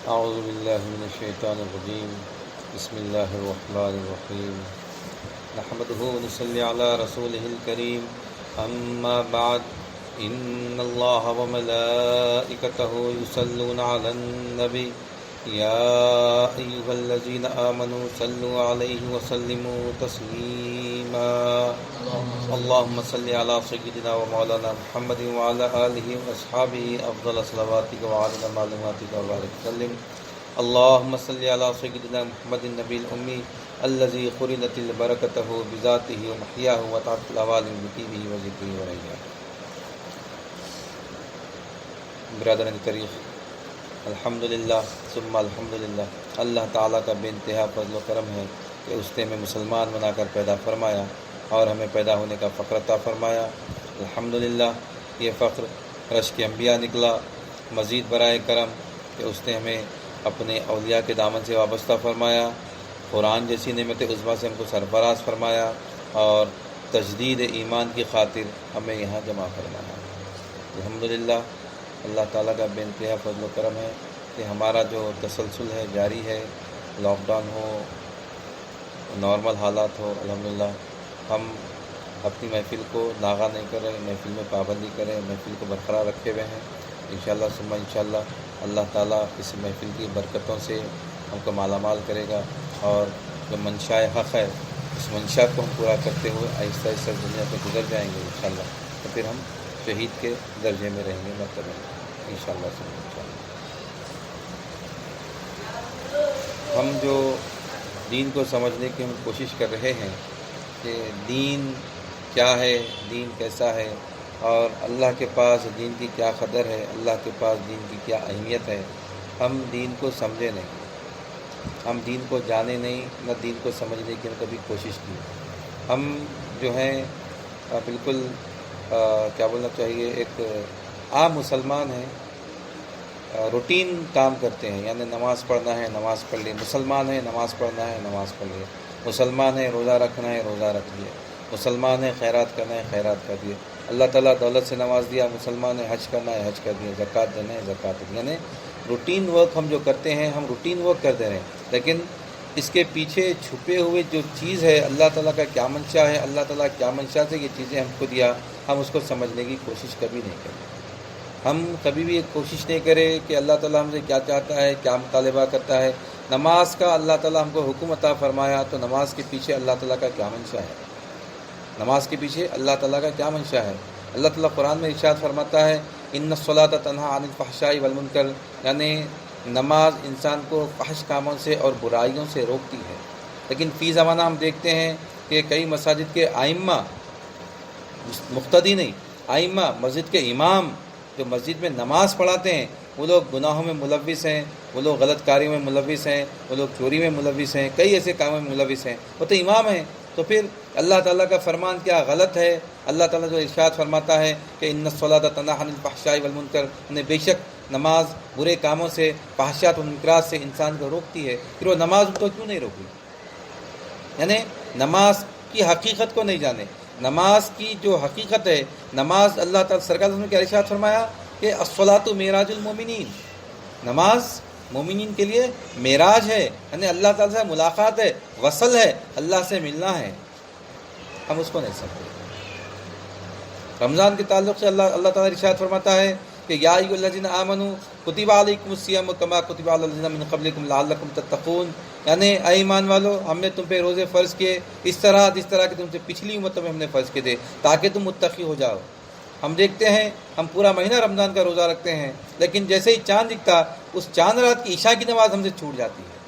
اعوذ باللہ من الشیطان الرجیم بسم اللہ الرحمن الرحیم نحمده ونصلی علی رسولہ الکریم اما بعد ان اللہ وملائکتہ یصلون علی النبی یا ایہا الذین آمنوا صلوا علیہ وسلموا تسلیما اللہم صلی علی سیدنا و مولانا محمد وعلی آلہ واصحابہ افضل صلواتک وعلی معلوماتک وبارک وسلم اللہم صلی علی سیدنا محمد النبی الامی الذی قرنت البرکتہ بذاتہ ومحیاہ وتعت العوالم بطیبہ وذکرہ ورحیہ۔ برادران کریم، الحمدللہ ثم الحمدللہ، اللہ تعالیٰ کا بے انتہا فضل و کرم ہے کہ اس نے ہمیں مسلمان بنا کر پیدا فرمایا اور ہمیں پیدا ہونے کا فخر عطا فرمایا۔ الحمدللہ، یہ فخر رشک انبیاء نکلا۔ مزید برائے کرم کہ اس نے ہمیں اپنے اولیاء کے دامن سے وابستہ فرمایا، قرآن جیسی نعمت عظمیٰ سے ہم کو سرفراز فرمایا اور تجدید ایمان کی خاطر ہمیں یہاں جمع فرمایا۔ الحمدللہ، اللہ تعالیٰ کا بے انتہا فضل و کرم ہے کہ ہمارا جو تسلسل ہے جاری ہے، لاک ڈاؤن ہو، نارمل حالات ہو، الحمدللہ ہم اپنی محفل کو ناغہ نہیں کر رہے، محفل میں پابندی کریں، محفل کو برقرار رکھے ہوئے ہیں۔ انشاءاللہ ثم انشاءاللہ اللہ تعالیٰ اس محفل کی برکتوں سے ہم کو مالا مال کرے گا اور جو منشاء حق ہے اس منشا کو ہم پورا کرتے ہوئے آہستہ آہستہ دنیا سے گزر جائیں گے انشاءاللہ، تو پھر ہم شہید کے درجے میں رہیں گے مرتبہ انشاءاللہ ثم انشاءاللہ۔ ہم جو دین کو سمجھنے کی ہم کوشش کر رہے ہیں کہ دین کیا ہے، دین کیسا ہے اور اللہ کے پاس دین کی کیا قدر ہے، اللہ کے پاس دین کی کیا اہمیت ہے، ہم دین کو سمجھے نہیں، ہم دین کو جانے نہیں، نہ دین کو سمجھنے کی ہم کبھی کوشش کی۔ ہم جو ہیں بالکل کیا بولنا چاہیے، ایک عام مسلمان ہیں، روٹین کام کرتے ہیں، یعنی نماز پڑھنا ہے نماز پڑھ لی، مسلمان ہے نماز پڑھنا ہے نماز پڑھ لیے، مسلمان ہے روزہ رکھنا ہے روزہ رکھ لیے، مسلمان ہے خیرات کرنا ہے خیرات کر دیے، اللہ تعالیٰ دولت سے نواز دیا، مسلمان ہے حج کرنا ہے حج کر دیا، زکوٰۃ دینا ہے زکوٰۃ دی، یعنی روٹین ورک ہم جو کرتے ہیں ہم روٹین ورک کر دے رہے ہیں، لیکن اس کے پیچھے چھپے ہوئے جو چیز ہے اللہ تعالیٰ کا کیا منشا ہے، اللہ تعالیٰ کیا منشا سے یہ چیزیں ہم کو دیا، ہم اس کو سمجھنے کی کوشش کبھی نہیں کریں۔ ہم کبھی بھی ایک کوشش نہیں کرے کہ اللہ تعالیٰ ہم سے کیا چاہتا ہے، کیا مطالبہ کرتا ہے۔ نماز کا اللہ تعالیٰ ہم کو حکم عطا فرمایا تو نماز کے پیچھے اللہ تعالیٰ کا کیا منشا ہے، نماز کے پیچھے اللہ تعالیٰ کا کیا منشا ہے۔ اللہ تعالیٰ قرآن میں ارشاد فرماتا ہے ان الصلاۃ تنہیٰ عن الفحشاء والمنکر، یعنی نماز انسان کو فحش کاموں سے اور برائیوں سے روکتی ہے۔ لیکن فی زمانہ ہم دیکھتے ہیں کہ کئی مساجد کے ائمہ، مقتدی نہیں، ائمہ مسجد کے امام جو مسجد میں نماز پڑھاتے ہیں وہ لوگ گناہوں میں ملوث ہیں، وہ لوگ غلط کاریوں میں ملوث ہیں، وہ لوگ چوری میں ملوث ہیں، کئی ایسے کاموں میں ملوث ہیں، وہ تو امام ہیں۔ تو پھر اللہ تعالیٰ کا فرمان کیا غلط ہے؟ اللہ تعالیٰ جو ارشاد فرماتا ہے کہ ان الصلاۃ تنہیٰ عن الفحشاء والمنکر، یعنی بے شک نماز برے کاموں سے، فحشیات و منکرات سے انسان کو روکتی ہے، پھر وہ نماز تو کیوں نہیں روکی؟ یعنی نماز کی حقیقت کو نہیں جانے، نماز کی جو حقیقت ہے، نماز اللہ تعالیٰ سرکار نے کیا ارشاد فرمایا کہ الصلاۃ معراج المومنین، نماز مومنین کے لیے معراج ہے، یعنی اللہ تعالیٰ سے ملاقات ہے، وصل ہے، اللہ سے ملنا ہے، ہم اس کو نہیں سمجھتے۔ رمضان کے تعلق سے اللہ تعالیٰ ارشاد فرماتا ہے کہ یا ایھا الذین آمنوا کتب علیکم الصیام کما کتب علی الذین من قبلکم لعلکم تتقون، یعنی اے ایمان والو ہم نے تم پہ روزے فرض کیے اس طرح کہ تم سے پچھلی امتوں میں ہم نے فرض کیے تھے تاکہ تم متقی ہو جاؤ۔ ہم دیکھتے ہیں ہم پورا مہینہ رمضان کا روزہ رکھتے ہیں، لیکن جیسے ہی چاند دکھتا اس چاند رات کی عشاء کی نماز ہم سے چھوٹ جاتی ہے،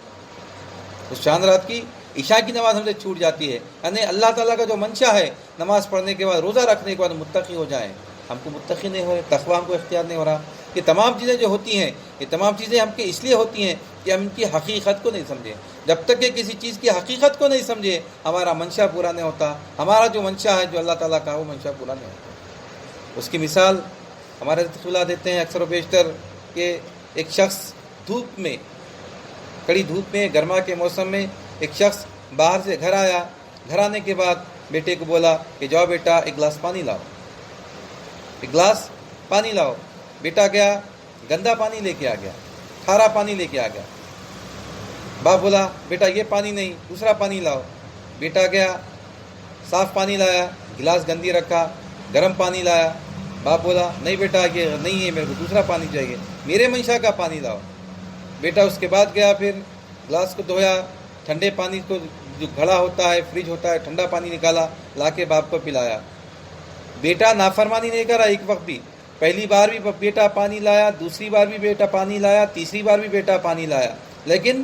اس چاند رات کی عشاء کی نماز ہم سے چھوٹ جاتی ہے، یعنی اللہ تعالیٰ کا جو منشا ہے نماز پڑھنے کے بعد روزہ رکھنے کے بعد متقی ہو جائیں، ہم کو متقی نہیں ہو رہے، تقویٰ ہم کو اختیار نہیں ہو رہا۔ یہ تمام چیزیں جو ہوتی ہیں یہ تمام چیزیں ہم کے اس لیے ہوتی ہیں کہ ہم ان کی حقیقت کو نہیں سمجھیں۔ جب تک کہ کسی چیز کی حقیقت کو نہیں سمجھے ہمارا منشا پورا نہیں ہوتا، ہمارا جو منشا ہے جو اللہ تعالیٰ کا وہ منشا پورا نہیں ہوتا۔ اس کی مثال ہمارے رسول دیتے ہیں اکثر و بیشتر کہ ایک شخص دھوپ میں، کڑی دھوپ میں، گرما کے موسم میں ایک شخص باہر سے گھر آیا، گھر آنے کے بعد بیٹے کو بولا کہ جاؤ بیٹا ایک گلاس پانی لاؤ، ایک گلاس پانی لاؤ۔ بیٹا گیا، گندا پانی لے کے آ گیا، کھارا پانی لے کے آ گیا. باپ بولا بیٹا یہ پانی نہیں, دوسرا پانی لاؤ. بیٹا گیا, صاف پانی لایا, گلاس گندی رکھا, گرم پانی لایا. باپ بولا نہیں بیٹا یہ نہیں ہے, میرے کو دوسرا پانی چاہیے, میرے منشا کا پانی لاؤ. بیٹا اس کے بعد گیا, پھر گلاس کو دھویا, ٹھنڈے پانی کو جو گھڑا ہوتا ہے, فریج ہوتا ہے, ٹھنڈا پانی نکالا, لا کے باپ کو پلایا. بیٹا نافرمانی نہیں کرا ایک وقت بھی. پہلی بار بھی بیٹا پانی لایا, دوسری بار بھی بیٹا پانی لایا, تیسری بار بھی بیٹا پانی لایا. لیکن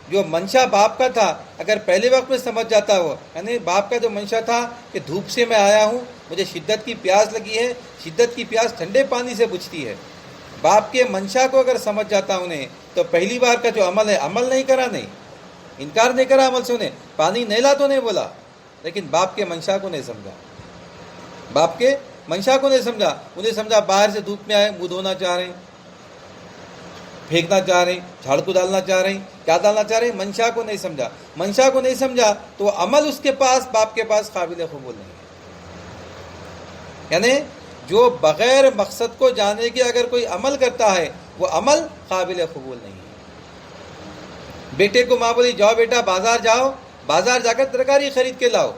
جو منشا باپ کا تھا, اگر پہلے وقت میں سمجھ جاتا وہ, یعنی باپ کا جو منشا تھا کہ دھوپ سے میں آیا ہوں, مجھے شدت کی پیاس لگی ہے, شدت کی پیاس ٹھنڈے پانی سے بجھتی ہے, باپ کے منشا کو اگر سمجھ جاتا انہیں, تو پہلی بار کا جو عمل ہے, عمل نہیں کرا, نہیں انکار نہیں کرا عمل سے, انہیں پانی نہیں لا تو نہیں بولا, لیکن باپ کے منشا کو نہیں سمجھا. باپ کے منشا کو نہیں سمجھا. انہیں سمجھا باہر سے دھوپ میں آئے, منہ دھونا چاہ رہے ہیں, پھینکنا چاہ رہے ہیں, جھاڑ کو ڈالنا چاہ رہے ہیں, کیا ڈالنا چاہ رہے ہیں, منشا کو نہیں سمجھا. منشا کو نہیں سمجھا تو وہ عمل اس کے پاس, باپ کے پاس قابل قبول نہیں ہے. یعنی جو بغیر مقصد کو جانے کے اگر کوئی عمل کرتا ہے, وہ عمل قابل قبول نہیں ہے. بیٹے کو ماں بولی جاؤ بیٹا بازار جاؤ, بازار جا کر ترکاری خرید کے لاؤ.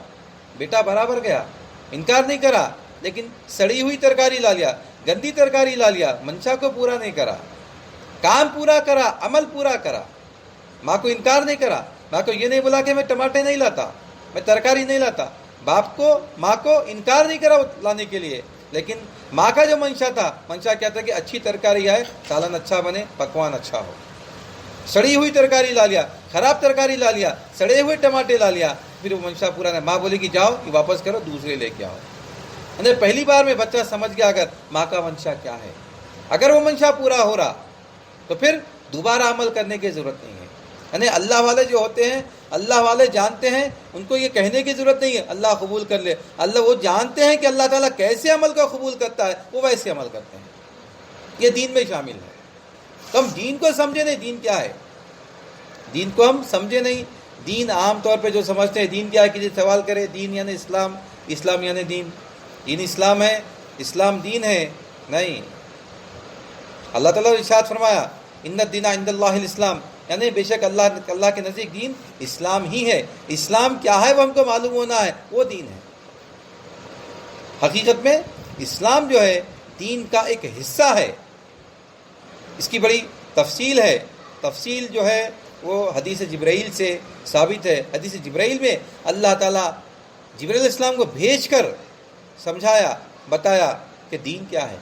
بیٹا برابر گیا, انکار نہیں کرا, لیکن سڑی ہوئی ترکاری لا لیا, گندی ترکاری لا لیا, منشا کو پورا نہیں کرا, کام پورا کرا, عمل پورا کرا. ماں کو انکار نہیں کرا, ماں کو یہ نہیں بولا کہ میں ٹماٹر نہیں لاتا, میں ترکاری نہیں لاتا. باپ کو ماں کو انکار نہیں کرا لانے کے لیے, لیکن ماں کا جو منشا تھا, منشا کیا تھا کہ اچھی ترکاری آئے, سالن اچھا بنے, پکوان اچھا ہو. سڑی ہوئی ترکاری لا لیا, خراب ترکاری لا لیا, سڑے ہوئے ٹماٹے لا لیا, پھر وہ منشا پورا نہیں. ماں بولی کہ جاؤ یہ واپس کرو, دوسرے لے کے آؤ. یعنی پہلی بار میں بچہ سمجھ گیا اگر ماں کا منشا کیا ہے, اگر وہ منشا پورا ہو رہا تو پھر دوبارہ عمل کرنے کی ضرورت نہیں ہے. یعنی اللہ والے جو ہوتے ہیں, اللہ والے جانتے ہیں, ان کو یہ کہنے کی ضرورت نہیں ہے اللہ قبول کر لے. اللہ وہ جانتے ہیں کہ اللہ تعالیٰ کیسے عمل کو قبول کرتا ہے, وہ ویسے عمل کرتے ہیں. یہ دین میں شامل ہے. تو ہم دین کو سمجھے نہیں, دین کیا ہے, دین کو ہم سمجھے نہیں. دین عام طور پہ جو سمجھتے ہیں دین کیا ہے, کسی سوال کرے دین یعنی اسلام, اسلام یعنی دین, دین اسلام ہے, اسلام دین ہے. نہیں, اللہ تعالیٰ نے ارشاد فرمایا ان الدین عند اللہ الاسلام, یعنی بے شک اللہ کے نزدیک دین اسلام ہی ہے. اسلام کیا ہے وہ ہم کو معلوم ہونا ہے, وہ دین ہے. حقیقت میں اسلام جو ہے دین کا ایک حصہ ہے. اس کی بڑی تفصیل ہے. تفصیل جو ہے وہ حدیث جبرائیل سے ثابت ہے. حدیث جبرائیل میں اللہ تعالیٰ جبرائیل علیہ السلام کو بھیج کر سمجھایا, بتایا کہ دین کیا ہے.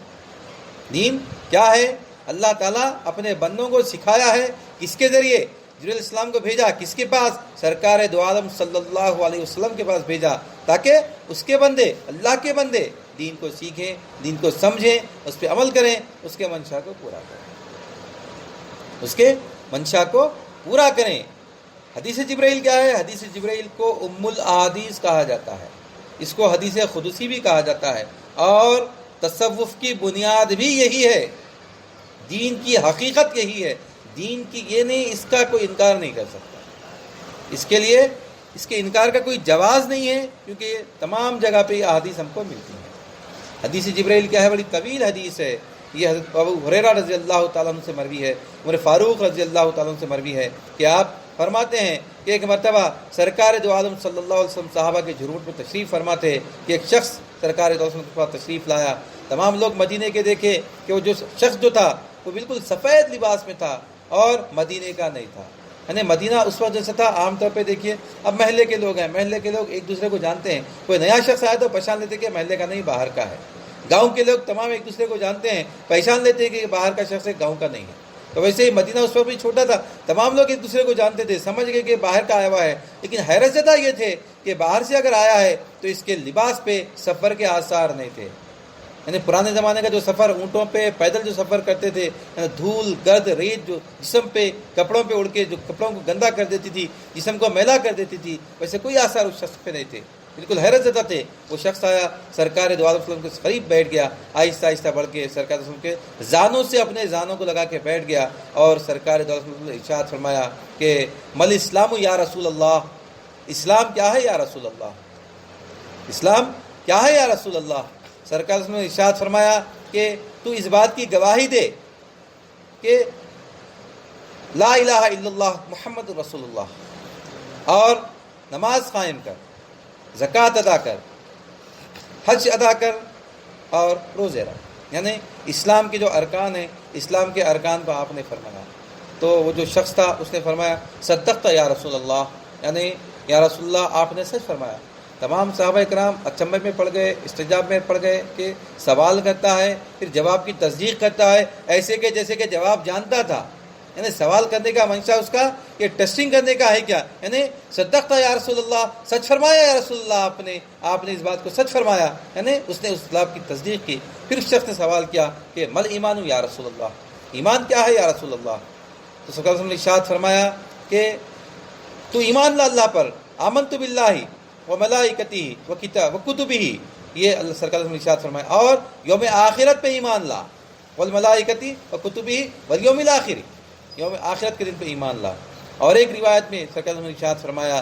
دین کیا ہے اللہ تعالیٰ اپنے بندوں کو سکھایا ہے. کس کے ذریعے؟ جبرائیل علیہ السلام کو بھیجا, کس کے پاس؟ سرکار دو عالم صلی اللہ علیہ وسلم کے پاس بھیجا, تاکہ اس کے بندے, اللہ کے بندے دین کو سیکھیں, دین کو سمجھیں, اس پہ عمل کریں, اس کے منشا کو پورا کریں, اس کے منشا کو پورا کریں. حدیث جبرائیل کیا ہے؟ حدیث جبرائیل کو ام الاحادیث کہا جاتا ہے, اس کو حدیث قدسی بھی کہا جاتا ہے, اور تصوف کی بنیاد بھی یہی ہے. دین کی حقیقت یہی ہے. دین کی یہ نہیں, اس کا کوئی انکار نہیں کر سکتا. اس کے لیے اس کے انکار کا کوئی جواز نہیں ہے, کیونکہ یہ تمام جگہ پہ یہ احادیث ہم کو ملتی ہیں. حدیث جبرائیل کیا ہے؟ بڑی طویل حدیث ہے. یہ حضرت ابو ہریرہ رضی اللہ تعالیٰ عنہ سے مروی ہے, عمر فاروق رضی اللہ تعالیٰ عنہ سے مروی ہے کہ آپ فرماتے ہیں کہ ایک مرتبہ سرکار دو عالم صلی اللہ علیہ وسلم صحابہ کے جھروٹ میں تشریف فرما تھے کہ ایک شخص سرکار دو عالم کے پاس تشریف لایا. تمام لوگ مدینے کے دیکھے کہ وہ جو شخص جو تھا وہ بالکل سفید لباس میں تھا اور مدینے کا نہیں تھا. یعنی مدینہ اس وقت جیسا تھا, عام طور پہ دیکھیے اب محلے کے لوگ ہیں, محلے کے لوگ ایک دوسرے کو جانتے ہیں, کوئی نیا شخص آیا تو پہچان لیتے کہ محلے کا نہیں, باہر کا ہے. گاؤں کے لوگ تمام ایک دوسرے کو جانتے ہیں, پہچان لیتے ہیں کہ یہ باہر کا شخص ہے, گاؤں کا نہیں ہے. تو ویسے ہی مدینہ اس وقت بھی چھوٹا تھا, تمام لوگ ایک دوسرے کو جانتے تھے, سمجھ گئے کہ باہر کا آیا ہوا ہے. لیکن حیرت زدہ یہ تھے کہ باہر سے اگر آیا ہے تو اس کے لباس پہ سفر کے آثار نہیں تھے. یعنی پرانے زمانے کا جو سفر, اونٹوں پہ پیدل جو سفر کرتے تھے, یعنی دھول گرد ریت جو جسم پہ کپڑوں پہ اڑ کے جو کپڑوں کو گندا کر دیتی تھی, جسم کو میلا کر دیتی تھی, ویسے کوئی آثار اس شخص پہ نہیں تھے. بالکل حیرت زدہ تھے. وہ شخص آیا, سرکار دو عالم وسلم کے قریب بیٹھ گیا, آہستہ آہستہ بڑھ کے سرکار وسلم کے زانوں سے اپنے زانوں کو لگا کے بیٹھ گیا, اور سرکار دو عالم وسلم نے ارشاد فرمایا کہ مل اسلام یا رسول اللہ, اسلام کیا ہے یا رسول اللہ, اسلام کیا ہے یا رسول اللہ. سرکار نے ارشاد فرمایا کہ تو اس بات کی گواہی دے کہ لا الہ الا اللہ محمد رسول اللہ، اور نماز قائم کر، زکوٰۃ ادا کر، حج ادا کر اور روزے رکھ، یعنی اسلام کے جو ارکان ہیں، اسلام کے ارکان پر آپ نے فرمایا۔ تو وہ جو شخص تھا اس نے فرمایا صدقت یا رسول اللہ، یعنی یا رسول اللہ آپ نے سچ فرمایا۔ تمام صحابہ کرام اچنبھے میں پڑ گئے، استعجاب میں پڑ گئے کہ سوال کرتا ہے پھر جواب کی تصدیق کرتا ہے، ایسے کہ جیسے کہ جواب جانتا تھا، یعنی سوال کرنے کا منشا اس کا یہ ٹیسٹنگ کرنے کا ہے کیا، یعنی صدقت یا رسول اللہ، سچ فرمایا یا رسول اللہ، آپ نے اس بات کو سچ فرمایا، یعنی اس نے اس بات کی تصدیق کی۔ پھر اس شخص نے سوال کیا کہ مل ایمان یا رسول اللہ، ایمان کیا ہے یا رسول اللہ؟ تو سرکار نے ارشاد فرمایا کہ تو ایمان لا اللہ پر، آمنت باللہ و ملائکتہ و کتاب و کتبہ، یہ اللہ سرکار نے ارشاد فرمایا، اور یوم آخرت پہ ایمان لا، والملائکتی و کتبہ والیوم الآخر، یوم آخرت کے دن پہ ایمان لا۔ اور ایک روایت میں سرکار نے ارشاد فرمایا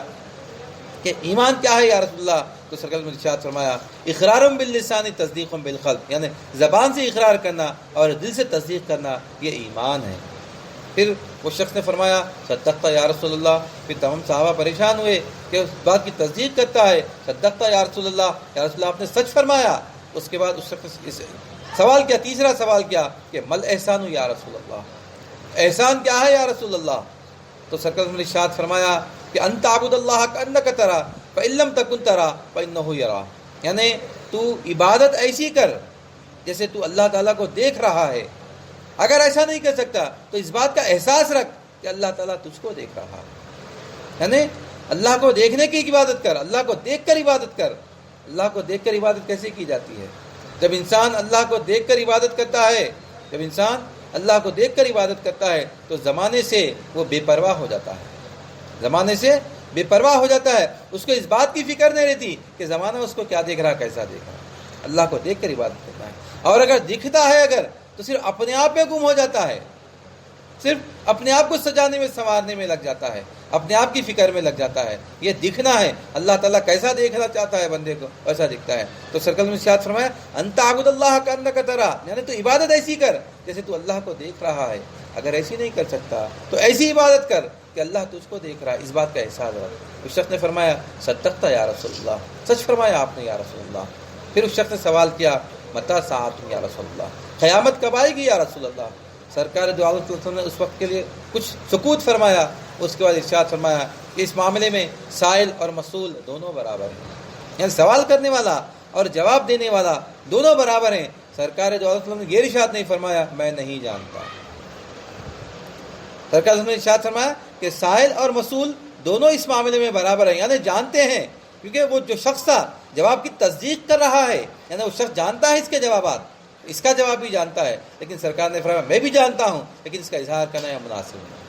کہ ایمان کیا ہے یا رسول اللہ؟ تو سرکار نے ارشاد فرمایا اقرار باللسان تصدیق بالقلب، یعنی زبان سے اقرار کرنا اور دل سے تصدیق کرنا، یہ ایمان ہے۔ پھر وہ شخص نے فرمایا صدقت یا رسول اللہ، پھر تمام صحابہ پریشان ہوئے کہ اس بات کی تصدیق کرتا ہے، صدقت یا رسول اللہ، یا رسول اللہ آپ نے سچ فرمایا۔ اس کے بعد اس شخص نے سوال کیا، تیسرا سوال کیا کہ مل احسان یا رسول اللہ، احسان کیا ہے یا رسول اللہ؟ تو سرکار نے ارشاد فرمایا کہ ان تعبد اللہ کانک ترا فان لم تکن ترا فانہ یرا، یعنی تو عبادت ایسی کر جیسے تو اللہ تعالیٰ کو دیکھ رہا ہے، اگر ایسا نہیں کر سکتا تو اس بات کا احساس رکھ کہ اللہ تعالیٰ تجھ کو دیکھ رہا ہے، یعنی اللہ کو دیکھنے کی عبادت کر، اللہ کو دیکھ کر عبادت کر۔ اللہ کو دیکھ کر عبادت کیسے کی جاتی ہے؟ جب انسان اللہ کو دیکھ کر عبادت کرتا ہے، جب انسان اللہ کو دیکھ کر عبادت کرتا ہے تو زمانے سے وہ بے پرواہ ہو جاتا ہے، زمانے سے بے پرواہ ہو جاتا ہے، اس کو اس بات کی فکر نہیں رہتی کہ زمانہ اس کو کیا دیکھ رہا، کیسا دیکھ رہا۔ اللہ کو دیکھ کر عبادت کرتا ہے، اور اگر دکھتا ہے اگر تو صرف اپنے آپ میں گم ہو جاتا ہے، صرف اپنے آپ کو سجانے میں سنوارنے میں لگ جاتا ہے، اپنے آپ کی فکر میں لگ جاتا ہے۔ یہ دکھنا ہے، اللہ تعالیٰ کیسا دیکھنا چاہتا ہے بندے کو ویسا دکھتا ہے۔ تو سرکار نے ارشاد فرمایا انت عبد اللہ کانک ترا، یعنی تو عبادت ایسی کر جیسے تو اللہ کو دیکھ رہا ہے، اگر ایسی نہیں کر سکتا تو ایسی عبادت کر کہ اللہ تجھ کو دیکھ رہا ہے، اس بات کا احساس رکھ۔ اس شخص نے فرمایا صدقت یا رسول اللہ، سچ فرمایا آپ نے یا رسول اللہ۔ پھر اس شخص نے سوال کیا متی ساعۃ یا رسول اللہ، قیامت کب آئے گی یا رسول اللہ؟ سرکار دو عالم صلی اللہ علیہ وسلم نے اس وقت کے لیے کچھ سکوت فرمایا، اس کے بعد ارشاد فرمایا کہ اس معاملے میں سائل اور مسئول دونوں برابر ہیں، یعنی سوال کرنے والا اور جواب دینے والا دونوں برابر ہیں۔ سرکار دو عالم صلی اللہ علیہ وسلم نے یہ ارشاد نہیں فرمایا میں نہیں جانتا، سرکار نے ارشاد فرمایا کہ سائل اور مسئول دونوں اس معاملے میں برابر ہیں، یعنی جانتے ہیں، کیونکہ وہ جو شخص تھا جواب کی تصدیق کر رہا ہے، یعنی وہ شخص جانتا ہے اس کے جوابات، اس کا جواب بھی جانتا ہے، لیکن سرکار نے فرمایا میں بھی جانتا ہوں لیکن اس کا اظہار کرنا یہ مناسب نہیں۔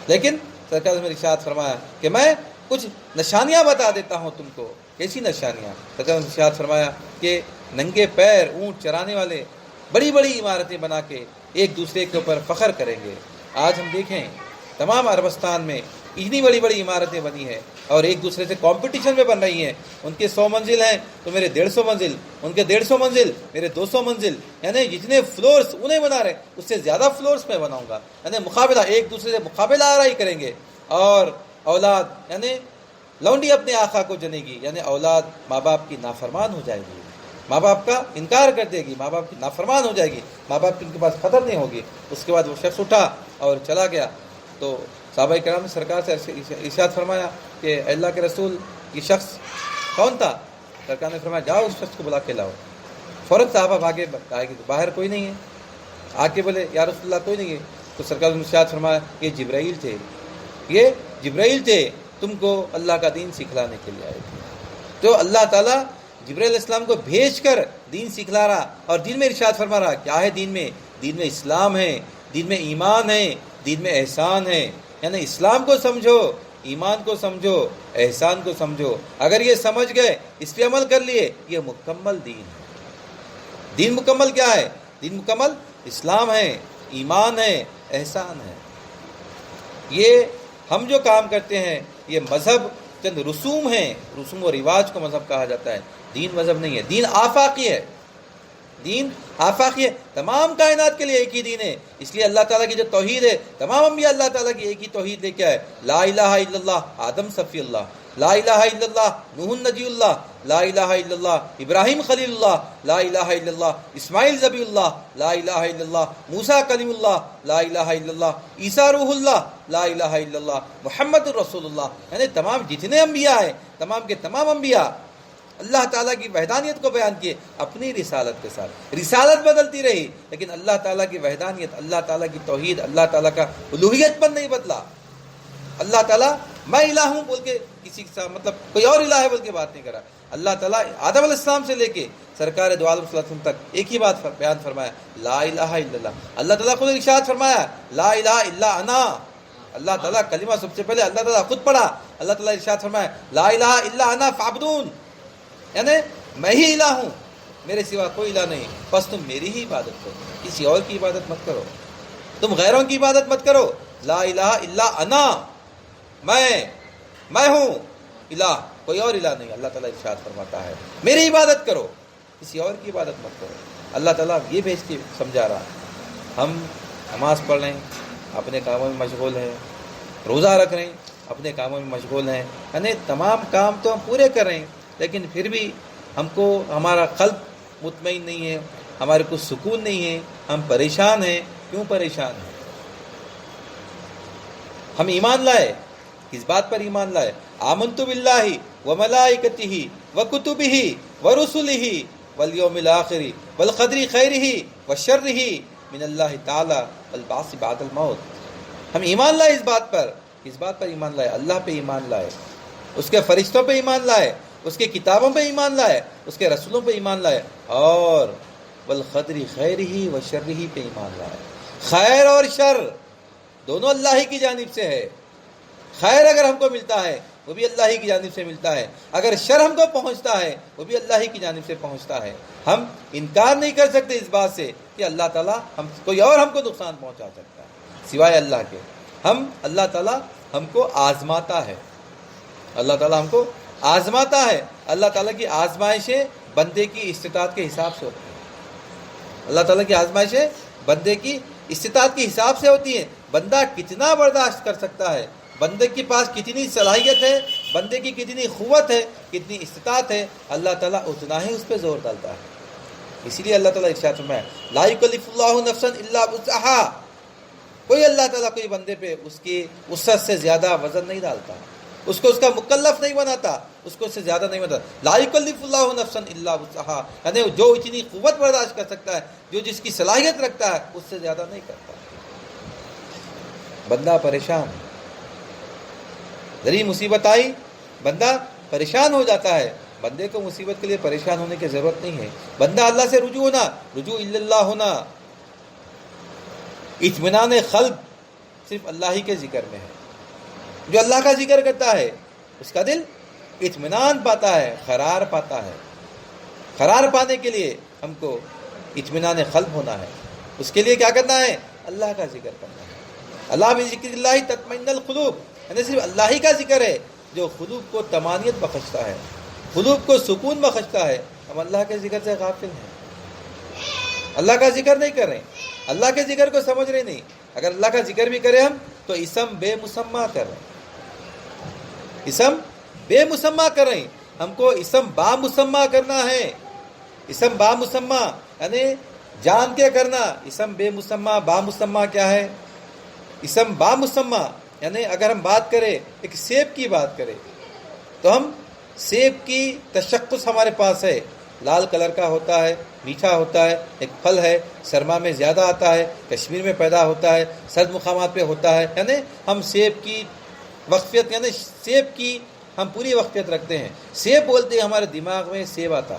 لیکن سرکار نے ارشاد فرمایا کہ میں کچھ نشانیاں بتا دیتا ہوں تم کو۔ کیسی نشانیاں؟ سرکار نے ارشاد فرمایا کہ ننگے پیر اونٹ چرانے والے بڑی بڑی عمارتیں بنا کے ایک دوسرے کے اوپر فخر کریں گے۔ آج ہم دیکھیں تمام عربستان میں اتنی بڑی بڑی عمارتیں بنی ہیں اور ایک دوسرے سے کمپٹیشن میں بن رہی ہیں، ان کے 100 منزل ہیں تو میرے 150 منزل، ان کے 150 منزل میرے 200 منزل، یعنی جتنے فلورس انہیں بنا رہے اس سے زیادہ فلورس میں بناؤں گا، یعنی مقابلہ، ایک دوسرے سے مقابلہ آرائی کریں گے۔ اور اولاد، یعنی لونڈی اپنے آقا کو جنے گی، یعنی اولاد ماں باپ کی نافرمان ہو جائے گی، ماں باپ کا انکار کر دے گی، ماں باپ کی نافرمان ہو جائے گی، ماں باپ کی ان کے پاس قدر نہیں ہوگی۔ اس کے بعد وہ شخص اٹھا اور چلا گیا۔ تو صحابہ کرام نے سرکار سے ارشاد فرمایا کہ اللہ کے رسول یہ شخص کون تھا؟ سرکار نے فرمایا جاؤ اس شخص کو بلا کے لاؤ۔ فوراً صحابہ بھاگے، آئے کہ باہر کوئی نہیں ہے، آ کے بولے یا رسول اللہ کوئی نہیں ہے۔ تو سرکار نے ارشاد فرمایا یہ جبرائیل تھے، یہ جبرائیل تھے، تم کو اللہ کا دین سکھلانے کے لیے آئے تھے۔ تو اللہ تعالیٰ جبرائیل علیہ السلام کو بھیج کر دین سکھلا رہا، اور دین میں ارشاد فرما رہا کیا ہے دین میں؟ دین میں اسلام ہے، دین میں ایمان ہے، دین میں احسان ہے، یعنی اسلام کو سمجھو، ایمان کو سمجھو، احسان کو سمجھو، اگر یہ سمجھ گئے، اس پہ عمل کر لیے، یہ مکمل دین ہے۔ دین مکمل کیا ہے؟ دین مکمل اسلام ہے، ایمان ہے، احسان ہے۔ یہ ہم جو کام کرتے ہیں یہ مذہب چند رسوم ہیں، رسوم و رواج کو مذہب کہا جاتا ہے، دین مذہب نہیں ہے۔ دین آفاقی ہے، دین آفاقی ہے، تمام کائنات کے لیے ایک ہی دین ہے۔ اس لیے اللہ تعالیٰ کی جو توحید ہے، تمام انبیاء اللہ تعالیٰ کی ایک ہی توحید لے کے آئے، لا الہ الا اللہ آدم صفی اللہ، لا الہ الا اللہ نوح نجی اللہ، لا الہ الا اللہ ابراہیم خلیل اللہ، لا الہ الا اللہ اسماعیل ذبی اللہ، لا الہ الا اللہ موسیٰ کلیم اللہ، لا الہ الا اللہ عیسیٰ روح اللہ، لا الہ الا اللہ محمد الرسول اللہ۔ یعنی تمام جتنے انبیاء ہیں، تمام کے تمام انبیاء اللہ تعالیٰ کی وحدانیت کو بیان کیے اپنی رسالت کے ساتھ۔ رسالت بدلتی رہی لیکن اللہ تعالیٰ کی وحدانیت، اللہ تعالیٰ کی توحید، اللہ تعالیٰ کا الوہیت پر نہیں بدلا۔ اللہ تعالیٰ میں الہ ہوں بول کے کسی کے ساتھ مطلب کوئی اور الہ ہے بول کے بات نہیں کرا۔ اللہ تعالیٰ آدم علیہ السلام سے لے کے سرکار دو عالم صلی اللہ علیہ وسلم تک ایک ہی بات بیان فرمایا، لا الہ الا اللہ۔ اللہ تعالیٰ خود ارشاد فرمایا، لا الہ الا انا۔ اللہ تعالیٰ کلمہ سب سے پہلے اللہ تعالیٰ خود پڑھا، اللہ تعالیٰ ارشاد فرمایا، لا الہ الا انا فاعبدون، یعنی میں ہی الہ ہوں، میرے سوا کوئی الہ نہیں، بس تم میری ہی عبادت کرو، کسی اور کی عبادت مت کرو، تم غیروں کی عبادت مت کرو۔ لا الہ الا انا، میں ہوں الہ، کوئی اور الہ نہیں۔ اللہ تعالیٰ ارشاد فرماتا ہے میری عبادت کرو، کسی اور کی عبادت مت کرو۔ اللہ تعالیٰ یہ بھیج کے سمجھا رہا۔ ہم نماز پڑھ رہے ہیں، اپنے کاموں میں مشغول ہیں، روزہ رکھ رہے ہیں، اپنے کاموں میں مشغول ہیں، یعنی تمام کام تو ہم پورے کر رہے ہیں، لیکن پھر بھی ہم کو ہمارا قلب مطمئن نہیں ہے، ہمارے کو سکون نہیں ہے، ہم پریشان ہیں۔ کیوں پریشان ہیں؟ ہم ایمان لائے، کس بات پر ایمان لائے؟ آمنت باللہ وملائکتہ وکتبہ ورسلہ والیوم الآخر والقدر خیرہ وشرہ من اللہ تعالی والبعث بعد الموت۔ ہم ایمان لائے اس بات پر، کس بات پر ایمان لائے؟ اللہ پہ ایمان لائے، اس کے فرشتوں پہ ایمان لائے، اس کے کتابوں پہ ایمان لائے، اس کے رسولوں پہ ایمان لائے، اور والقدر خیرہ وشرہ پہ ایمان لائے۔ خیر اور شر دونوں اللہ ہی کی جانب سے ہے۔ خیر اگر ہم کو ملتا ہے وہ بھی اللہ ہی کی جانب سے ملتا ہے، اگر شر ہم کو پہنچتا ہے وہ بھی اللہ ہی کی جانب سے پہنچتا ہے۔ ہم انکار نہیں کر سکتے اس بات سے کہ اللہ تعالیٰ کوئی اور ہم کو نقصان پہنچا سکتا ہے سوائے اللہ کے۔ اللہ تعالیٰ ہم کو آزماتا ہے، اللہ تعالیٰ ہم کو آزماتا ہے۔ اللہ تعالیٰ کی آزمائشیں بندے کی استطاعت کے حساب سے ہوتی ہیں۔ اللہ تعالیٰ کی آزمائشیں بندے کی استطاعت کے حساب سے ہوتی ہیں۔ بندہ کتنا برداشت کر سکتا ہے، بندے کے پاس کتنی صلاحیت ہے، بندے کی کتنی قوت ہے، کتنی استطاعت ہے، اللہ تعالیٰ اتنا ہی اس پہ زور ڈالتا ہے۔ اسی لیے اللہ تعالیٰ ارشاد فرمایا، لا یکلف اللہ نفسا الا وسعہا۔ کوئی اللہ تعالیٰ کوئی بندے پہ اس کی وسعت سے زیادہ وزن نہیں ڈالتا، اس کو اس کا مکلف نہیں بناتا، اس کو اس سے زیادہ نہیں بناتا۔ لا یکلف اللہ نفسا الا وسعہا، یعنی جو اتنی قوت برداشت کر سکتا ہے، جو جس کی صلاحیت رکھتا ہے، اس سے زیادہ نہیں کرتا۔ بندہ پریشان، ذری مصیبت آئی بندہ پریشان ہو جاتا ہے۔ بندے کو مصیبت کے لیے پریشان ہونے کی ضرورت نہیں ہے۔ بندہ اللہ سے رجوع ہونا، رجوع اللہ ہونا، اطمینان قلب صرف اللہ ہی کے ذکر میں ہے۔ جو اللہ کا ذکر کرتا ہے اس کا دل اطمینان پاتا ہے، قرار پاتا ہے۔ قرار پانے کے لیے ہم کو اطمینان قلب ہونا ہے، اس کے لیے کیا کرنا ہے؟ اللہ کا ذکر کرنا ہے۔ اللہ بذکر اللہ تطمئن القلوب، یعنی صرف اللہ ہی کا ذکر ہے جو قلوب کو طمانینت بخشتا ہے، قلوب کو سکون بخشتا ہے۔ ہم اللہ کے ذکر سے غافل ہیں، اللہ کا ذکر نہیں کر رہے، اللہ کے ذکر کو سمجھ رہے نہیں۔ اگر اللہ کا ذکر بھی کریں ہم تو اسم بے مسمہ کر رہے ہیں، اسم بے مسمہ کر رہے ہیں۔ ہم کو اسم با مسمہ کرنا ہے۔ اسم با مسمہ یعنی جان کے کرنا۔ اسم بے مسمہ با مسمہ کیا ہے؟ اسم با مسمہ یعنی اگر ہم بات کریں ایک سیب کی بات کریں تو ہم سیب کی تشخص ہمارے پاس ہے، لال کلر کا ہوتا ہے، میٹھا ہوتا ہے، ایک پھل ہے، سرما میں زیادہ آتا ہے، کشمیر میں پیدا ہوتا ہے، سرد مقامات پہ ہوتا ہے۔ یعنی ہم سیب کی وقفیت، یعنی سیب کی ہم پوری وقفیت رکھتے ہیں۔ سیب بولتے ہیں ہمارے دماغ میں سیب آتا،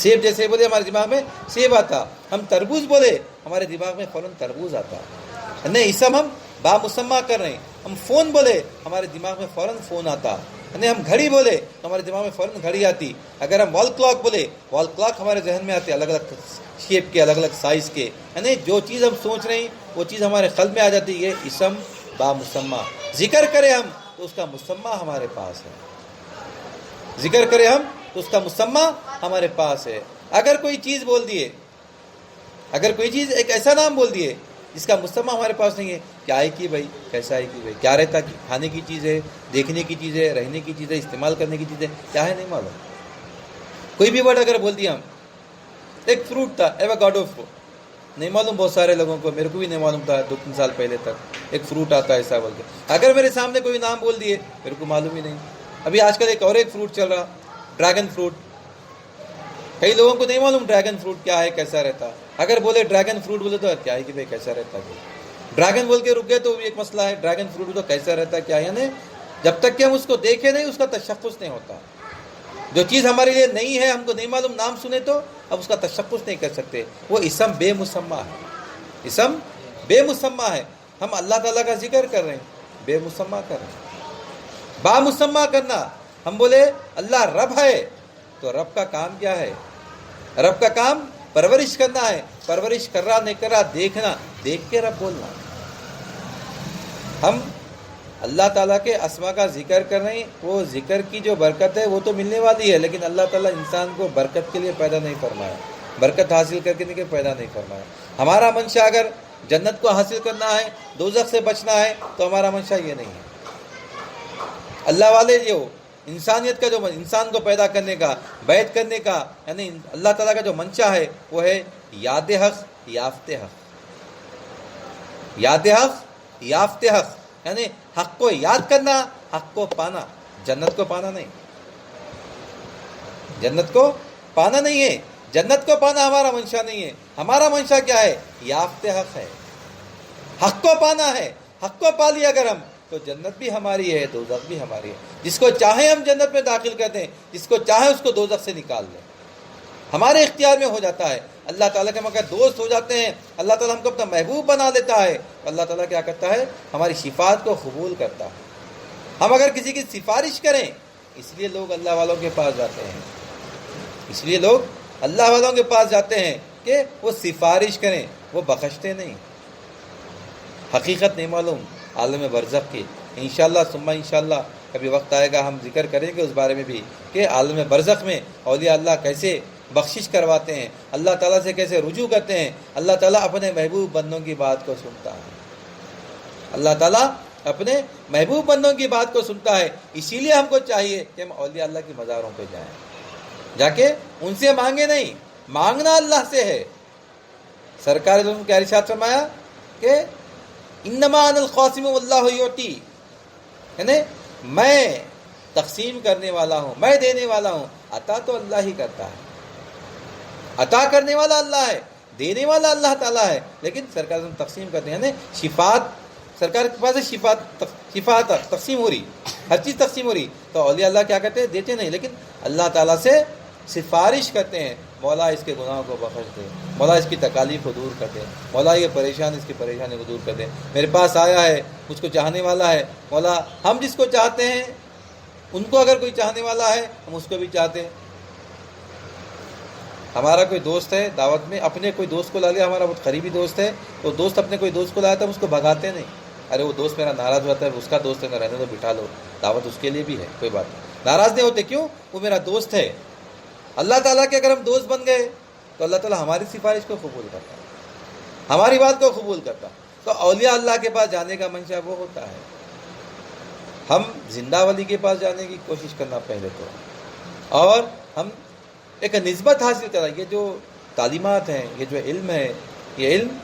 سیب جیسے بولے ہمارے دماغ میں سیب آتا۔ ہم تربوز بولے ہمارے دماغ میں فوراً تربوز آتا۔ نہیں، اسم ہم با مسمہ کر رہے ہیں۔ ہم فون بولے ہمارے دماغ میں فوراً فون آتا، یعنی ہم گھڑی بولے تو ہمارے دماغ میں فوراً گھڑی آتی۔ اگر ہم وال کلاک بولے، وال کلاک ہمارے ذہن میں آتے، الگ الگ شیپ کے، الگ الگ سائز کے، یعنی جو چیز ہم سوچ رہے ہیں وہ چیز ہمارے قلب میں آ جاتی ہے۔ یہ اسم با مسمہ۔ ذکر کرے ہم تو اس کا مسمہ ہمارے پاس ہے، ذکر کرے ہم تو اس کا مسمہ ہمارے پاس ہے۔ اگر کوئی چیز بول دیے، اگر کوئی چیز ایک ایسا نام بول دیے جس کا مسمى ہمارے پاس نہیں ہے، کیا ہے کہ بھائی، کیسا ہے کہ بھائی، کیا رہتا، کھانے کی چیز ہے، دیکھنے کی چیز ہے، رہنے کی چیز ہے، استعمال کرنے کی چیز ہے، کیا ہے نہیں معلوم. کوئی بھی ورڈ اگر بول دیا ہم، ایک فروٹ تھا ایووکیڈو فروٹ، نہیں معلوم بہت سارے لوگوں کو، میرے کو بھی نہیں معلوم تھا 2-3 سال پہلے تک ایک فروٹ آتا ہے ایسا بول کے. اگر میرے سامنے کوئی نام بول دیے، میرے کو معلوم ہی نہیں. ابھی آج کل ایک فروٹ چل رہا، ڈریگن فروٹ. کئی لوگوں کو نہیں معلوم ڈریگن فروٹ کیا ہے، کیسا رہتا. اگر بولے ڈریگن فروٹ بولے تو کیا ہے کہ بھائی کیسا رہتا ہے. ڈریگن بول کے رک گئے تو بھی ایک مسئلہ ہے. ڈریگن فروٹ تو کیسا رہتا ہے کیا، یعنی جب تک کہ ہم اس کو دیکھیں نہیں اس کا تشخص نہیں ہوتا. جو چیز ہمارے لیے نہیں ہے، ہم کو نہیں معلوم، نام سنے تو اب اس کا تشخص نہیں کر سکتے. وہ اسم بے مسمى ہے، اسم بے مسمى ہے. ہم اللہ تعالیٰ کا ذکر کر رہے ہیں، بے مسمى کر رہے ہیں. با مسمى کرنا، ہم بولے اللہ رب ہے تو رب کا کام کیا ہے؟ رب کا کام پرورش کرنا ہے. پرورش کر رہا نہیں کر رہا دیکھنا، دیکھ کے رب بولنا. ہم اللہ تعالیٰ کے اسما کا ذکر کر رہے ہیں. وہ ذکر کی جو برکت ہے وہ تو ملنے والی ہے، لیکن اللہ تعالیٰ انسان کو برکت کے لیے پیدا نہیں فرمایا، برکت حاصل کر کے پیدا نہیں فرمایا. ہمارا منشا اگر جنت کو حاصل کرنا ہے، دوزخ سے بچنا ہے، تو ہمارا منشا یہ نہیں ہے. اللہ والے جو انسانیت کا جو انسان کو پیدا کرنے کا، بیعت کرنے کا، یعنی اللہ تعالیٰ کا جو منشا ہے وہ ہے یاد حق یافت حق. یاد حق یافت حق، یعنی حق کو یاد کرنا، حق کو پانا. جنت کو پانا نہیں، جنت کو پانا نہیں ہے. جنت کو پانا ہمارا منشا نہیں ہے. ہمارا منشا کیا ہے؟ یافت حق ہے، حق کو پانا ہے. حق کو پا لیا اگر ہم تو جنت بھی ہماری ہے، دوزخ بھی ہماری ہے. جس کو چاہے ہم جنت میں داخل کر دیں، جس کو چاہے اس کو دوزخ سے نکال دیں. ہمارے اختیار میں ہو جاتا ہے. اللہ تعالیٰ کے مگر دوست ہو جاتے ہیں، اللہ تعالیٰ ہم کو اپنا محبوب بنا لیتا ہے. اللہ تعالیٰ کیا کرتا ہے؟ ہماری شفاعت کو قبول کرتا ہے. ہم اگر کسی کی سفارش کریں، اس لیے لوگ اللہ والوں کے پاس جاتے ہیں، اس لیے لوگ اللہ والوں کے پاس جاتے ہیں کہ وہ سفارش کریں، وہ بخشتے نہیں. حقیقت نہیں معلوم عالم برزخ کی. انشاءاللہ ثم انشاءاللہ کبھی وقت آئے گا ہم ذکر کریں گے اس بارے میں بھی کہ عالم برزخ میں اولیاء اللہ کیسے بخشش کرواتے ہیں، اللہ تعالیٰ سے کیسے رجوع کرتے ہیں. اللہ تعالیٰ اپنے محبوب بندوں کی بات کو سنتا ہے، اللہ تعالیٰ اپنے محبوب بندوں کی بات کو سنتا ہے. اسی لیے ہم کو چاہیے کہ ہم اولیاء اللہ کی مزاروں پہ جائیں، جا کے ان سے مانگے نہیں، مانگنا اللہ سے ہے. سرکار نے کیا ارشاد فرمایا کہ انما انا القاسم واللہ یعطی، یعنی میں تقسیم کرنے والا ہوں، میں دینے والا ہوں. عطا تو اللہ ہی کرتا ہے، عطا کرنے والا اللہ ہے، دینے والا اللہ تعالیٰ ہے. لیکن سرکار تقسیم کرتے ہیں، یعنی شفاعت سرکار کے پاس شفاعت تقسیم ہو رہی، ہر چیز تقسیم ہو رہی. تو اولیاء اللہ کیا کرتے ہیں؟ دیتے نہیں، لیکن اللہ تعالیٰ سے سفارش کرتے ہیں، مولا اس کے گناہوں کو بخش دے، مولا اس کی تکالیف کو دور کر دے، مولا یہ پریشان اس کی پریشانی کو دور کر دے. میرے پاس آیا ہے، مجھ کو چاہنے والا ہے، مولا ہم جس کو چاہتے ہیں ان کو اگر کوئی چاہنے والا ہے ہم اس کو بھی چاہتے ہیں. ہمارا کوئی دوست ہے دعوت میں، اپنے کوئی دوست کو لا لیا، ہمارا بہت قریبی دوست ہے، تو دوست اپنے کوئی دوست کو لایا تھا، ہم اس کو بھگاتے نہیں. ارے وہ دوست میرا ناراض ہوتا ہے، اس کا دوست ہے نہ، رہنے دو، بٹھا لو، دعوت اس کے لیے بھی ہے، کوئی بات نہیں. ناراض نہیں ہوتے، کیوں؟ وہ میرا دوست ہے. اللہ تعالیٰ کے اگر ہم دوست بن گئے تو اللہ تعالیٰ ہماری سفارش کو قبول کرتا ہے، ہماری بات کو قبول کرتا. تو اولیاء اللہ کے پاس جانے کا منشا وہ ہوتا ہے. ہم زندہ ولی کے پاس جانے کی کوشش کرنا پہلے تو، اور ہم ایک نسبت حاصل کرنا. یہ جو تعلیمات ہیں، یہ جو علم ہے، یہ علم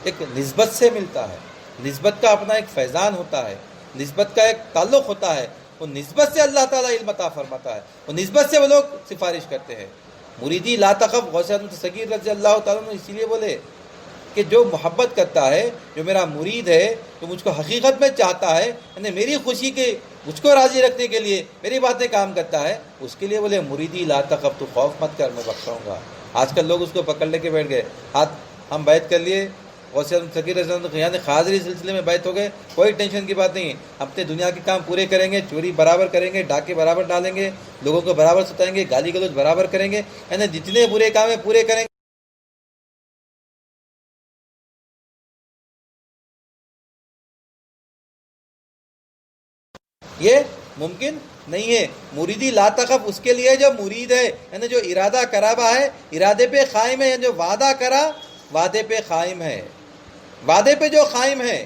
ایک نسبت سے ملتا ہے. نسبت کا اپنا ایک فیضان ہوتا ہے، نسبت کا ایک تعلق ہوتا ہے. وہ نسبت سے اللہ تعالیٰ علم عطا فرماتا ہے، وہ نسبت سے وہ لوگ سفارش کرتے ہیں. مریدی لا تخف غوث صغیر رضی اللہ تعالیٰ نے اسی لیے بولے کہ جو محبت کرتا ہے، جو میرا مرید ہے، جو مجھ کو حقیقت میں چاہتا ہے، یعنی میری خوشی کے، مجھ کو راضی رکھنے کے لیے میری باتیں کام کرتا ہے، اس کے لیے بولے مریدی لا تخف، تو خوف مت کر، میں بخشوں گا. آج کل لوگ اس کو پکڑ لے کے بیٹھ گئے، ہاتھ ہم بیعت کر لیے غوث صغیر رضی اللہ، یعنی حاضری سلسلے میں بیعت ہو گئے، کوئی ٹینشن کی بات نہیں ہے. اپنے دنیا کے کام پورے کریں گے، چوری برابر کریں گے، ڈاکے برابر ڈالیں گے، لوگوں کو برابر ستائیں گے، گالی گلوچ برابر کریں گے، یعنی جتنے برے کام ہیں پورے کریں گے. یہ ممکن نہیں ہے۔ مریدی لا تخف اس کے لیے جو مرید ہے، یعنی جو ارادہ کرا ہوا ہے، ارادے پہ قائم ہے، یعنی جو وعدہ کرا وعدے پہ قائم ہے، وعدے پہ جو قائم ہے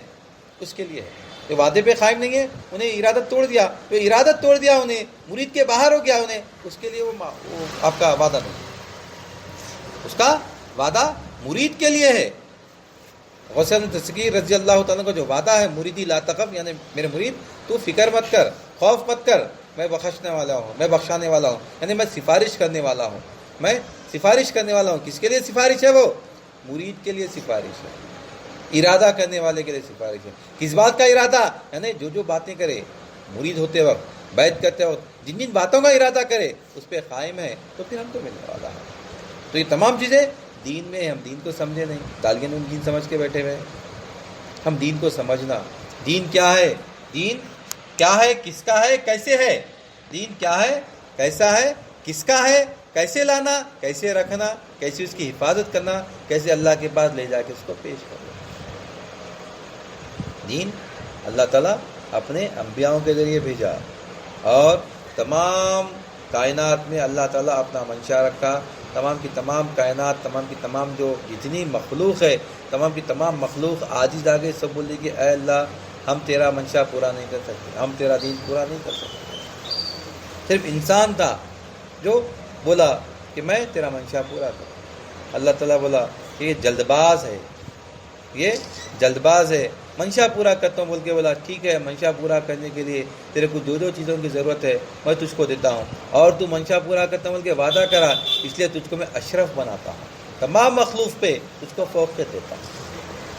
اس کے لیے ہے۔ جو وعدے پہ قائم نہیں ہے، انہیں ارادت توڑ دیا، جو ارادت توڑ دیا انہیں، مرید کے باہر ہو گیا انہیں، اس کے لیے وہ آپ کا وعدہ نہیں، اس کا وعدہ مرید کے لیے ہے۔ غوث تذکیر رضی اللہ تعالیٰ کا جو وعدہ ہے، مریدی لا تخف، یعنی میرے مرید تو فکر مت کر، خوف مت کر، میں بخشنے والا ہوں، میں بخشانے والا ہوں، یعنی میں سفارش کرنے والا ہوں، میں سفارش کرنے والا ہوں۔ کس کے لیے سفارش ہے؟ وہ مرید کے لیے سفارش ہے، ارادہ کرنے والے کے لیے سفارش ہے۔ کس بات کا ارادہ؟ یعنی جو باتیں کرے مرید ہوتے وقت، بیعت کرتے وقت جن باتوں کا ارادہ کرے اس پہ قائم ہے تو پھر ہم کو ملنے والا ہے۔ تو یہ تمام چیزیں دین میں، ہم دین کو سمجھے نہیں، دالیاں میں دین سمجھ کے بیٹھے ہوئے ہیں۔ ہم دین کو سمجھنا، دین کیا ہے، دین کیا ہے، کس کا ہے، کیسے ہے، دین کیا ہے، کیسا ہے، کس کا ہے، کیسے لانا، کیسے رکھنا، کیسے اس کی حفاظت کرنا، کیسے اللہ کے پاس لے جا کے اس کو پیش کرنا۔ دین اللہ تعالیٰ اپنے انبیاؤں کے ذریعے بھیجا، اور تمام کائنات میں اللہ تعالیٰ اپنا منشا رکھا۔ تمام کی تمام کائنات، تمام کی تمام جو جتنی مخلوق ہے، تمام کی تمام مخلوق عاجز آگے سب بولے کہ اے اللہ، ہم تیرا منشا پورا نہیں کر سکتے، ہم تیرا دین پورا نہیں کر سکتے۔ صرف انسان تھا جو بولا کہ میں تیرا منشا پورا کروں۔ اللہ تعالیٰ بولا کہ یہ جلد باز ہے، یہ جلد باز ہے، منشا پورا کرتا ہوں بول کے بولا ٹھیک ہے، منشا پورا کرنے کے لیے تیرے کو دو چیزوں کی ضرورت ہے، میں تجھ کو دیتا ہوں، اور تو منشا پورا کرتا ہوں بول کے وعدہ کرا، اس لیے تجھ کو میں اشرف بناتا ہوں، تمام مخلوق پہ تجھ کو فوقیت دیتا ہوں۔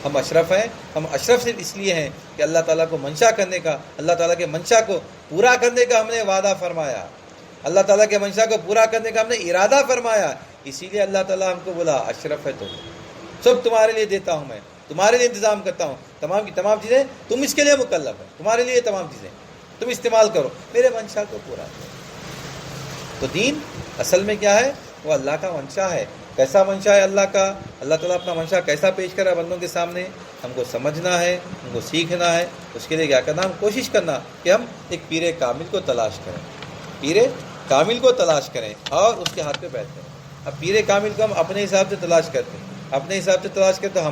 ہم اشرف ہیں، ہم اشرف صرف اس لیے ہیں کہ اللہ تعالیٰ کو منشا کرنے کا، اللہ تعالیٰ کے منشا کو پورا کرنے کا ہم نے وعدہ فرمایا، اللہ تعالیٰ کے منشا کو پورا کرنے کا ہم نے ارادہ فرمایا، اسی لیے اللہ تعالیٰ ہم کو بولا اشرف ہے، تو سب تمہارے لیے دیتا ہوں، میں تمہارے لیے انتظام کرتا ہوں، تمام کی تمام چیزیں تم اس کے لیے مکلف ہے، تمہارے لیے تمام چیزیں تم استعمال کرو، میرے منشا کو پورا کرو۔ تو دین اصل میں کیا ہے؟ وہ اللہ کا منشا ہے۔ کیسا منشا ہے اللہ کا؟ اللہ تعالیٰ اپنا منشا کیسا پیش کرا بندوں کے سامنے، ہم کو سمجھنا ہے، ہم کو سیکھنا ہے۔ اس کے لیے کیا کرنا؟ ہم کوشش کرنا کہ ہم ایک پیر کامل کو تلاش کریں، پیر کامل کو تلاش کریں اور اس کے ہاتھ پہ بیٹھ کریں۔ اب پیر کامل کو ہم اپنے حساب سے تلاش کرتے ہیں، اپنے حساب سے تلاش کرتے تو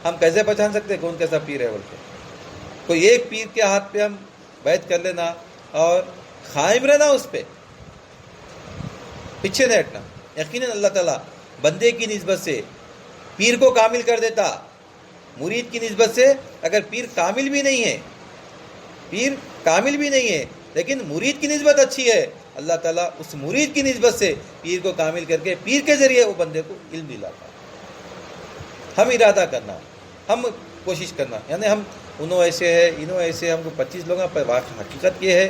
ہم کیسے پہچان سکتے ہیں کون کیسا پیر ہے بول کے؟ کوئی ایک پیر کے ہاتھ پہ ہم بیعت کر لینا اور قائم رہنا، اس پہ پیچھے نہیں ہٹنا۔ یقیناً اللہ تعالیٰ بندے کی نسبت سے پیر کو کامل کر دیتا، مرید کی نسبت سے اگر پیر کامل بھی نہیں ہے، پیر کامل بھی نہیں ہے لیکن مرید کی نسبت اچھی ہے، اللہ تعالیٰ اس مرید کی نسبت سے پیر کو کامل کر کے پیر کے ذریعے وہ بندے کو علم دلاتا۔ ہم ارادہ کرنا، ہم کوشش کرنا، یعنی ہم انہوں ایسے ہے، انہوں ایسے، ہم کو 25 لوگوں پر حقیقت یہ ہے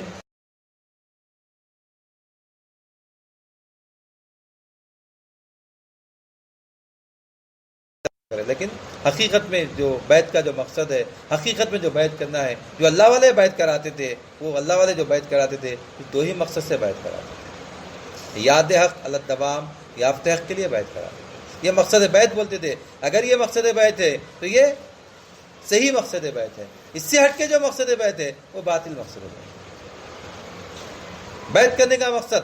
لیکن حقیقت میں جو بیعت کا جو مقصد ہے، حقیقت میں جو بیعت کرنا ہے، جو اللہ والے بیعت کراتے تھے، وہ اللہ والے جو بیعت کراتے تھے دو ہی مقصد سے بیعت کراتے تھے، یاد حق علی الدوام، یافت حق کے لیے بیعت کراتے تھے۔ یہ مقصد بیعت بولتے تھے۔ اگر یہ مقصد بیعت ہے تو یہ صحیح مقصد بیعت ہے، اس سے ہٹ کے جو مقصد بیعت ہے وہ باطل مقصد ہے۔ بیعت کرنے کا مقصد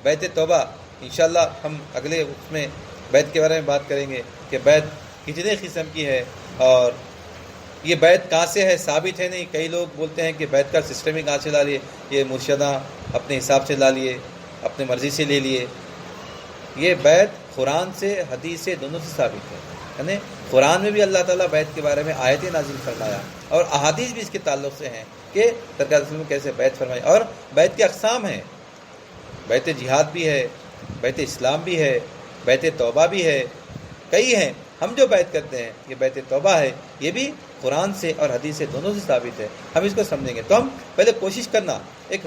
بیعت توبہ، انشاءاللہ ہم اگلے اس میں بیعت کے بارے میں بات کریں گے کہ بیعت کتنے قسم کی ہے اور یہ بیعت کہاں سے ہے، ثابت ہے نہیں۔ کئی لوگ بولتے ہیں کہ بیعت کا سسٹم ہی کہاں سے لا لیے، یہ مرشدہ اپنے حساب سے لا لیے، اپنے مرضی سے لے لیے۔ یہ بیعت قرآن سے، حدیث سے، دونوں سے ثابت ہے، یعنی قرآن میں بھی اللہ تعالیٰ بیعت کے بارے میں آیتیں نازل فرمایا اور احادیث بھی اس کے تعلق سے ہیں کہ سرکار رسول نے کیسے بیعت فرمائی۔ اور بیعت کے اقسام ہیں، بیعت جہاد بھی ہے، بیعت اسلام بھی ہے، بیعت توبہ بھی ہے، کئی ہیں۔ ہم جو بیعت کرتے ہیں یہ بیعت توبہ ہے، یہ بھی قرآن سے اور حدیث سے دونوں سے ثابت ہے۔ ہم اس کو سمجھیں گے تو ہم پہلے کوشش کرنا ایک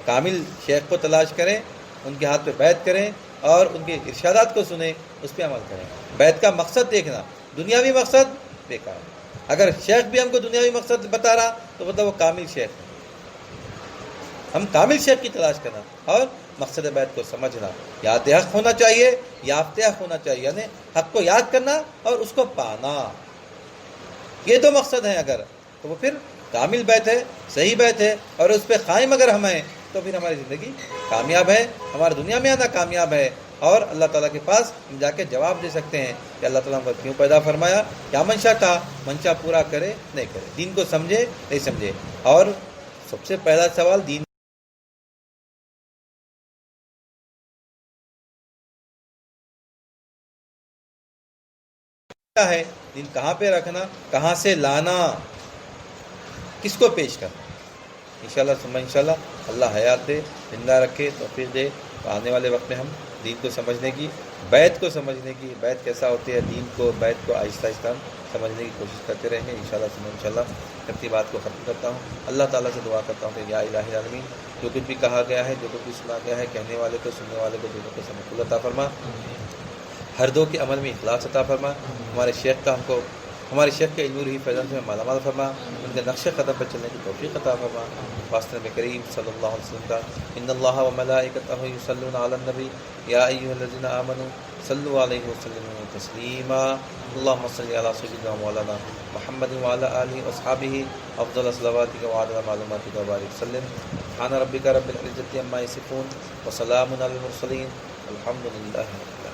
کامل شیخ کو تلاش کریں، ان کے ہاتھ پہ بیعت کریں اور ان کے ارشادات کو سنیں، اس پہ عمل کریں۔ بیعت کا مقصد دیکھنا، دنیاوی مقصد بیکار ہے۔ اگر شیخ بھی ہم کو دنیاوی مقصد بتا رہا تو مطلب وہ کامل شیخ ہے۔ ہم کامل شیخ کی تلاش کرنا اور مقصد بیعت کو سمجھنا، یاد حق ہونا چاہیے، یافت حق ہونا چاہیے، یعنی حق کو یاد کرنا اور اس کو پانا، یہ دو مقصد ہیں۔ اگر تو وہ پھر کامل بیت ہے، صحیح بیت ہے، اور اس پہ قائم اگر ہم ہیں تو پھر ہماری زندگی کامیاب ہے، ہمارا دنیا میں آنا کامیاب ہے، اور اللہ تعالیٰ کے پاس ہم جا کے جواب دے سکتے ہیں کہ اللہ تعالیٰ ہم کو کیوں پیدا فرمایا، کیا منشا تھا، منشا پورا کرے نہیں کرے، دین کو سمجھے نہیں سمجھے۔ اور سب سے پہلا سوال دین کیا ہے، دین کہاں پہ رکھنا، کہاں سے لانا، کس کو پیش کرنا۔ انشاءاللہ ثم انشاءاللہ اللہ حیات دے، زندہ رکھے، توفیق دے، تو آنے والے وقت میں ہم دین کو سمجھنے کی، بیت کو سمجھنے کی، بیت کیسا ہوتی ہے، دین کو، بیت کو آہستہ آہستہ ہم سمجھنے کی کوشش کرتے رہیں گے انشاءاللہ ثم انشاءاللہ۔ اپنی بات کو ختم کرتا ہوں، اللہ تعالیٰ سے دعا کرتا ہوں کہ یا الہ العالمین، جو کچھ بھی کہا گیا ہے، جو کچھ بھی سنا گیا ہے، کہنے والے کو، سننے والے کو دونوں کو سمجھ عطا فرما، ہر دو کے عمل میں اخلاص عطا فرما، ہمارے شیخ کا ہم کو، ہمارے شیخ کے علم ہی فیضان سے مالا مال فرما، ان کے نقش قدم پر چلنے کی توفیق عطا فرما۔ واسطے نبی کریم صلی اللہ علیہ وسلم کا ان اللہ و ملائکتہ یصلون علی النبی یا ایھا الذین آمنوا صلوا علیہ وسلموا تسلیما، اللهم صل علی سیدنا مولانا محمد وعلی آلہ واصحابہ افضل صلواتک وعدد معلوماتک وبارک وسلم۔ سبحان ربک رب العزة عما یصفون وسلام علی المرسلین، الحمد للہ۔